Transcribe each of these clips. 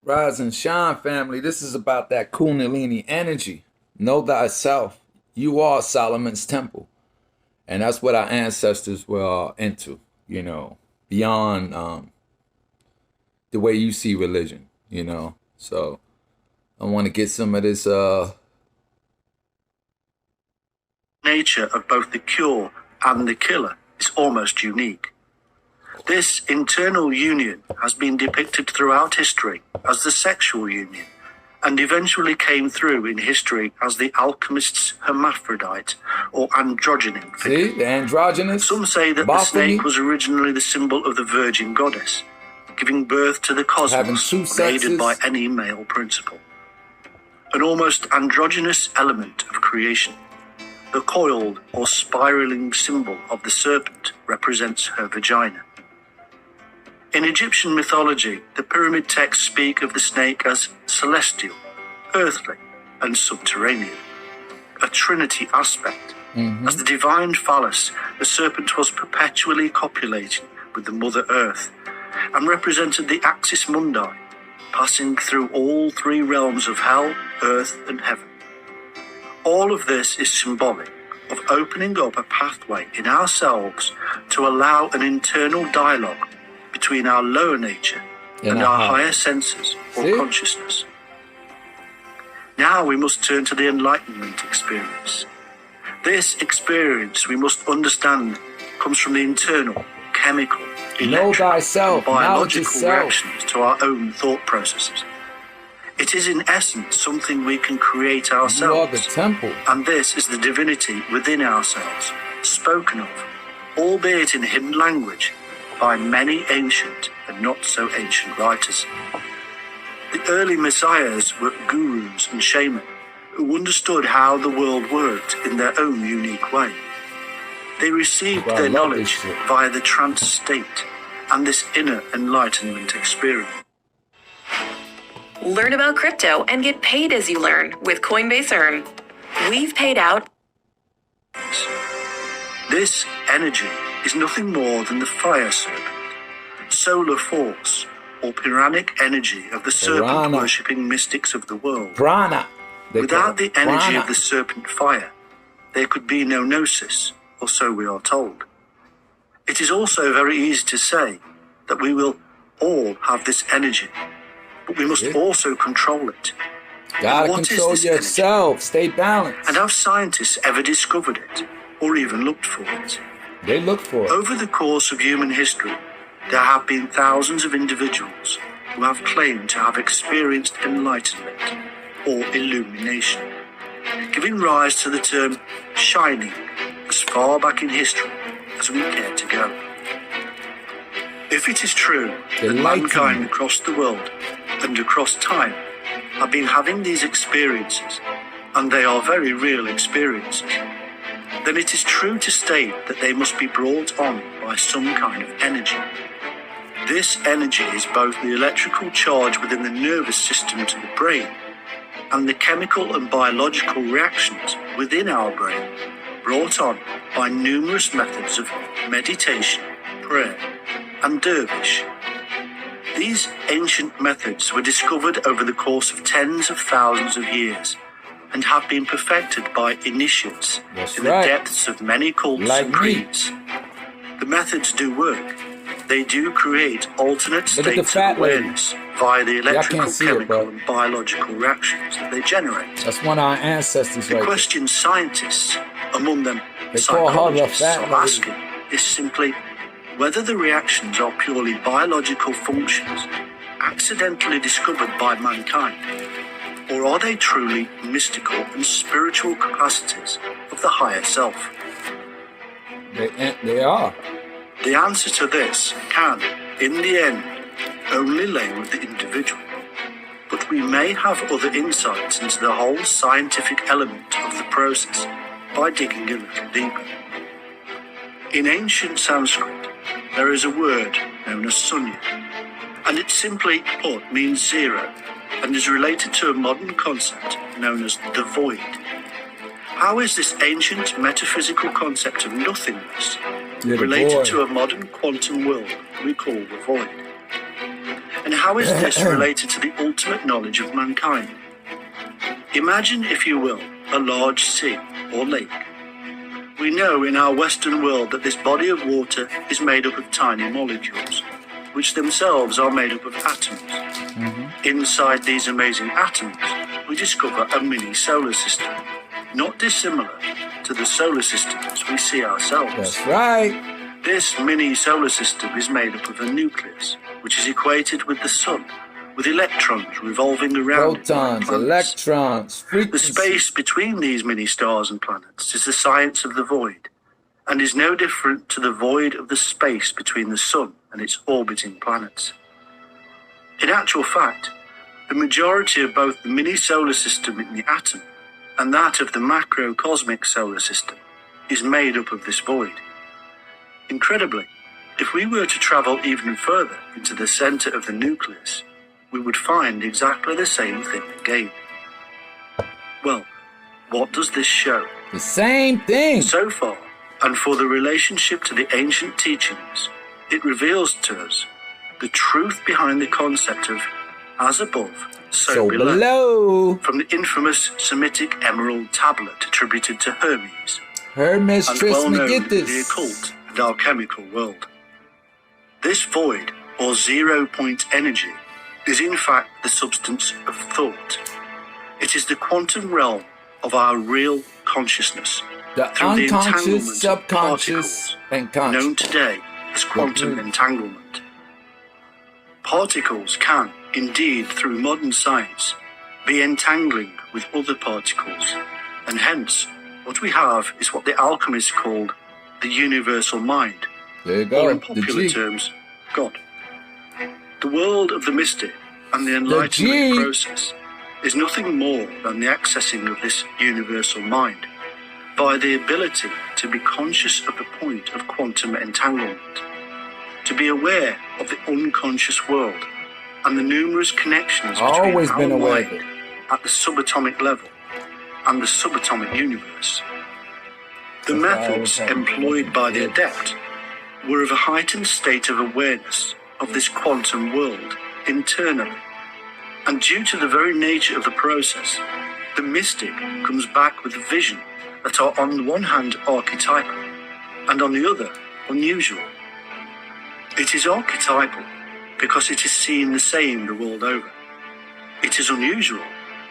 Rise and shine, family. This is about that Kundalini energy. Know thyself. You are Solomon's temple. And that's what our ancestors were into, beyond the way you see religion. So I want to get some of this. Nature of both the cure and the killer is almost unique. This internal union has been depicted throughout history as the sexual union, and eventually came through in history as the alchemist's hermaphrodite or androgynous figure. See, the androgynous. Some say that the snake was originally the symbol of the virgin goddess, giving birth to the cosmos, aided by any male principle. An almost androgynous element of creation. The coiled or spiraling symbol of the serpent represents her vagina. In Egyptian mythology, the pyramid texts speak of the snake as celestial, earthly, and subterranean, a trinity aspect. As the divine phallus, the serpent was perpetually copulating with the Mother Earth and represented the axis mundi, passing through all three realms of hell, earth, and heaven. All of this is symbolic of opening up a pathway in ourselves to allow an internal dialogue between our lower nature and our higher senses or consciousness. Now we must turn to the enlightenment experience. This experience, we must understand, comes from the internal, chemical, electrical, and biological reactions to our own thought processes. It is in essence something we can create ourselves. You are the temple. And this is the divinity within ourselves, spoken of, albeit in hidden language, by many ancient and not so ancient writers. The early messiahs were gurus and shamans who understood how the world worked in their own unique way. They received their knowledge via the trance state and this inner enlightenment experience. Learn about crypto and get paid as you learn with Coinbase Earn. We've paid out. This energy is nothing more than the fire serpent, solar force, or Puranic energy of the serpent-worshipping mystics of the world. Without the energy of the serpent fire, there could be no gnosis, or so we are told. It is also very easy to say that we will all have this energy, but we must also control it. Gotta control yourself, stay balanced. And have scientists ever discovered it, or even looked for it? They look for it. Over the course of human history, there have been thousands of individuals who have claimed to have experienced enlightenment or illumination, giving rise to the term shining as far back in history as we care to go. If it is true that mankind across the world and across time have been having these experiences, and they are very real experiences, then it is true to state that they must be brought on by some kind of energy. This energy is both the electrical charge within the nervous system to the brain and the chemical and biological reactions within our brain brought on by numerous methods of meditation, prayer, and dervish. These ancient methods were discovered over the course of tens of thousands of years and have been perfected by initiates in the depths of many cults and creeds. The methods do work. They do create alternate states of awareness via the electrical, chemical, and biological reactions that they generate. That's one of our ancestors. The question scientists, among them psychologists, are asking is simply whether the reactions are purely biological functions accidentally discovered by mankind, or are they truly mystical and spiritual capacities of the higher self? They are. The answer to this can, in the end, only lay with the individual. But we may have other insights into the whole scientific element of the process by digging a little deeper. In ancient Sanskrit, there is a word known as sunya, and it simply put means zero and is related to a modern concept known as the void. How is this ancient metaphysical concept of nothingness related to a modern quantum world we call the void? And how is this related to the ultimate knowledge of mankind? Imagine, if you will, a large sea or lake. We know in our Western world that this body of water is made up of tiny molecules, which themselves are made up of atoms. Inside these amazing atoms, we discover a mini solar system, not dissimilar to the solar systems we see ourselves. That's right. This mini solar system is made up of a nucleus, which is equated with the sun, with electrons revolving around it. Protons, electrons, frequency. The space between these mini stars and planets is the science of the void, and is no different to the void of the space between the sun and its orbiting planets. In actual fact, the majority of both the mini solar system in the atom and that of the macrocosmic solar system is made up of this void. Incredibly, if we were to travel even further into the center of the nucleus, we would find exactly the same thing again. Well, what does this show? The same thing. So far, and for the relationship to the ancient teachings, it reveals to us the truth behind the concept of as above, so below. From the infamous Semitic emerald tablet attributed to Hermes, Hermes and well known in Trismegistus. the occult and alchemical world. This void, or 0-point energy, is in fact the substance of thought. It is the quantum realm of our real consciousness, The through the entanglement unconscious, of subconscious, particles, and conscious. known today as quantum entanglement. Particles can, indeed, through modern science, be entangling with other particles, and hence, what we have is what the alchemists called the universal mind, There you go. or in The popular G. terms, God. The world of the mystic and the enlightenment G. process is nothing more than the accessing of this universal mind by the ability to be conscious of the point of quantum entanglement, to be aware of the unconscious world and the numerous connections between Always our been aware of mind it. at the subatomic level and the subatomic universe. The That's why I methods was having employed by the trouble. adept were of a heightened state of awareness of this quantum world internally. And due to the very nature of the process, the mystic comes back with a vision that are on the one hand archetypal and on the other unusual. It is archetypal because it is seen the same the world over. It is unusual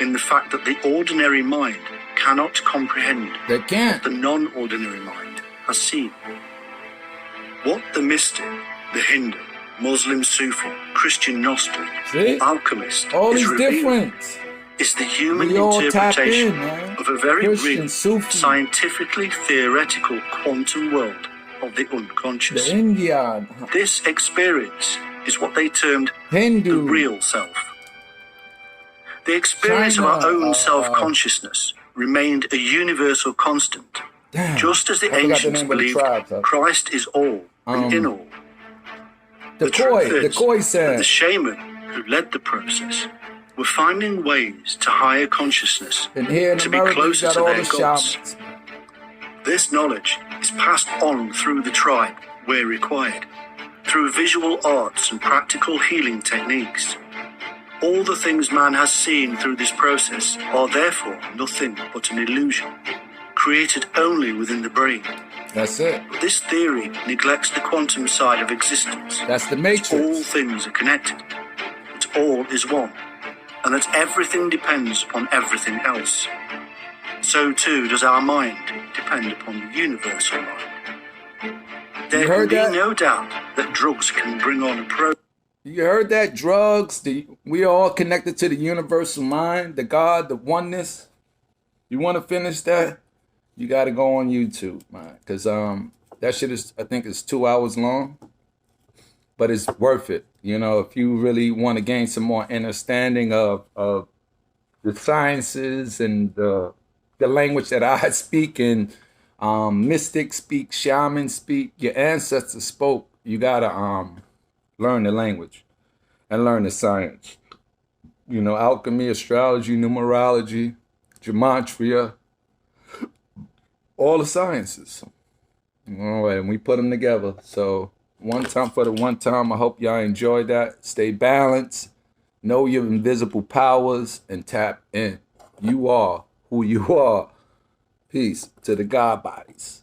in the fact that the ordinary mind cannot comprehend They can't. the non-ordinary mind has seen. What the mystic, the Hindu, Muslim Sufi, Christian Gnostic, See? alchemist All is these revealing difference. is the human We all tap interpretation in, man. of a very Christian, real, Sufi. scientifically theoretical quantum world of the The unconscious. Indian, This experience is what they termed the Hindu, real self. The experience of our China, own self-consciousness remained a universal constant, Damn. just as the I forgot the ancients name of the believed tribe, though. Christ is all and in all. the truth Khoi is that the said, shaman who led the process were finding ways to higher consciousness, and here in to be America, you closer got to all their the gods. shamans. This knowledge is passed on through the tribe where required, through visual arts and practical healing techniques. All the things man has seen through this process are therefore nothing but an illusion, created only within the brain. That's it. But this theory neglects the quantum side of existence. That's the All matrix. things are connected, that all is one, and that everything depends upon everything else. So too does our mind depend upon the universal mind. There can heard be that? no doubt that drugs can bring on a You heard that? Drugs. We are all connected to the universal mind, the God, the oneness. You want to finish that? You got to go on YouTube, man, because that shit is, I think it's 2 hours long, but it's worth it. You know, if you really want to gain some more understanding of the sciences and the language that I speak and mystics speak, shamans speak, your ancestors spoke, you gotta learn the language and learn the science. You know, alchemy, astrology, numerology, gematria, all the sciences. All right, and we put them together. So One time for the one time. I hope y'all enjoyed that. Stay balanced. Know your invisible powers and tap in. You are who you are. Peace to the God bodies.